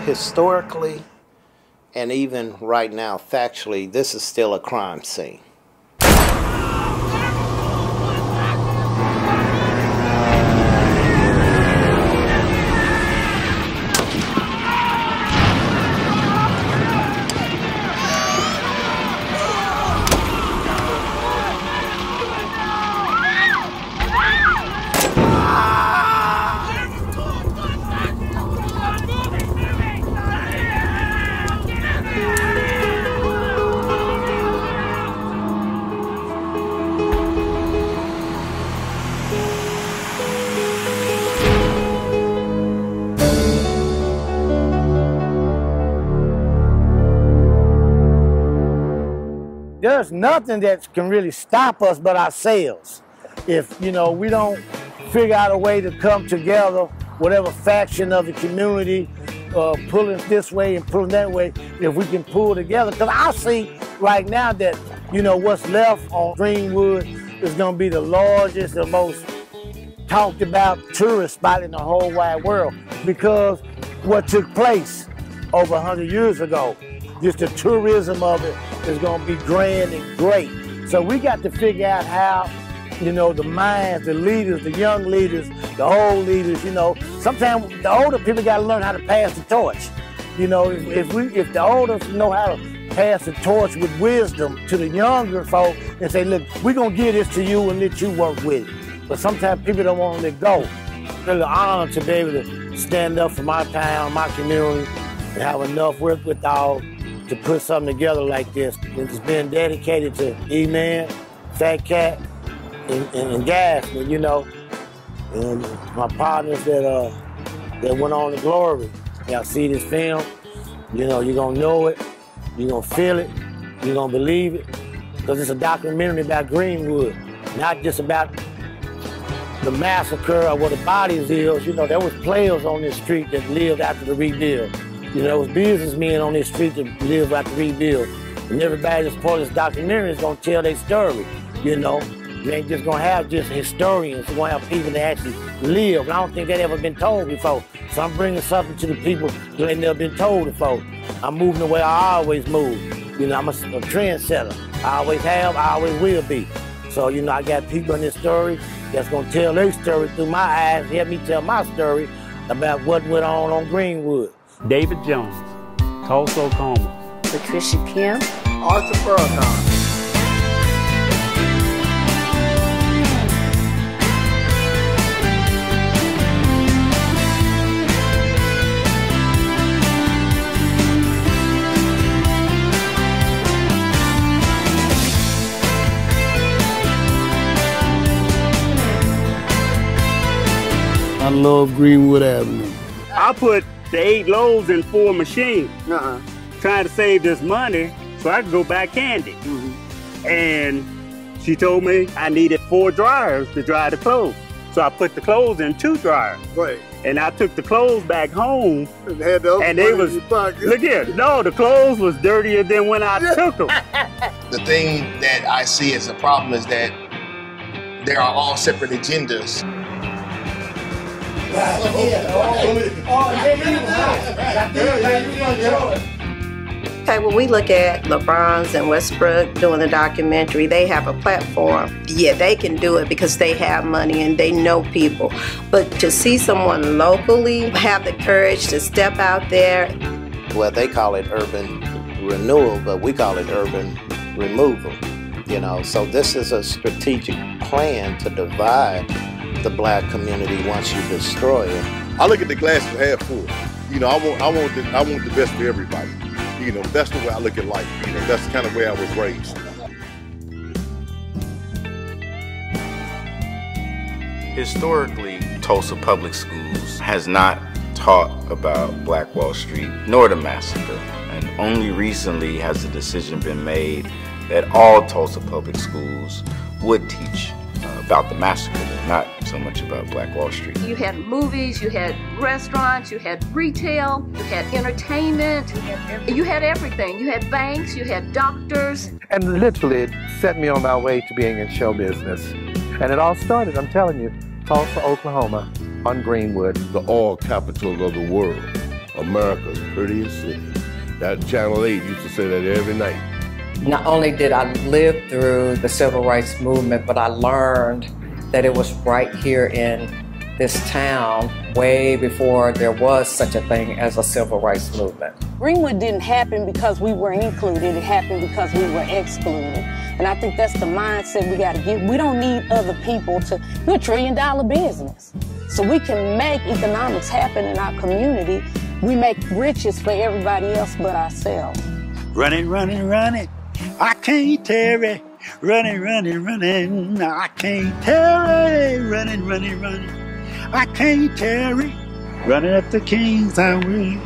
Historically, and even right now, factually, this is still a crime scene. There's nothing that can really stop us but ourselves. If, we don't figure out a way to come together, whatever faction of the community, pulling this way and pulling that way, if we can pull together. Because I see right now that, what's left on Greenwood is going to be the largest, the most talked about tourist spot in the whole wide world. Because what took place over 100 years ago, just the tourism of it is going to be grand and great. So we got to figure out how, the minds, the leaders, the young leaders, the old leaders, sometimes the older people got to learn how to pass the torch. If the older know how to pass the torch with wisdom to the younger folk and say, look, we're going to give this to you and let you work with it. But sometimes people don't want to let go. It's really an honor to be able to stand up for my town, my community, and have enough wherewithal to put something together like this. It's been dedicated to E-Man, Fat Cat, and Gasman, and my partners that went on to glory. Y'all see this film, you're gonna know it, you're gonna feel it, you're gonna believe it, because it's a documentary about Greenwood, not just about the massacre or what the bodies is. There was players on this street that lived after the rebuild. There was businessmen on this street that lived after the rebuild. And everybody that's part of this documentary is gonna tell their story, You ain't just gonna have just historians, you're gonna have people that actually live. And I don't think that ever been told before. So I'm bringing something to the people that ain't never been told before. I'm moving the way I always move. I'm a trendsetter. I always have, I always will be. So, I got people in this story that's gonna tell their story through my eyes, help me tell my story about what went on Greenwood. David Jones, Tulsa, Oklahoma. Patricia Kim. Arthur Farrakhan. I love Greenwood Avenue. I put the 8 loaves in 4 machines, trying to save this money so I could go buy candy. And she told me I needed 4 dryers to dry the clothes. So I put the clothes in 2 dryers. Right. And I took the clothes back home. And had the and they was, look here, no, the clothes was dirtier than when I took them. The thing that I see as a problem is that there are all separate agendas. Okay, when we look at LeBron's and Westbrook doing the documentary, they have a platform. Yeah, they can do it because they have money and they know people. But to see someone locally have the courage to step out there. Well, they call it urban renewal, but we call it urban removal. So this is a strategic plan to divide the black community once you destroy it. I look at the glass as half full. I want the best for everybody. That's the way I look at life. That's the kind of way I was raised. Historically, Tulsa Public Schools has not taught about Black Wall Street nor the massacre. And only recently has the decision been made that all Tulsa Public Schools would teach about the massacre, not so much about Black Wall Street. You had movies, you had restaurants, you had retail, you had entertainment, you had everything. You had banks, you had doctors. And literally it set me on my way to being in show business. And it all started, I'm telling you, Tulsa, Oklahoma, on Greenwood. The oil capital of the world. America's prettiest city. That Channel 8 used to say that every night. Not only did I live through the civil rights movement, but I learned that it was right here in this town way before there was such a thing as a civil rights movement. Greenwood didn't happen because we were included, it happened because we were excluded. And I think that's the mindset we gotta get. We don't need other people we're $1 trillion business. So we can make economics happen in our community. We make riches for everybody else but ourselves. Running, running, running, I can't tarry. Running, running, running, I can't tarry. Running, running, running, I can't tarry. Running up the King's Highway.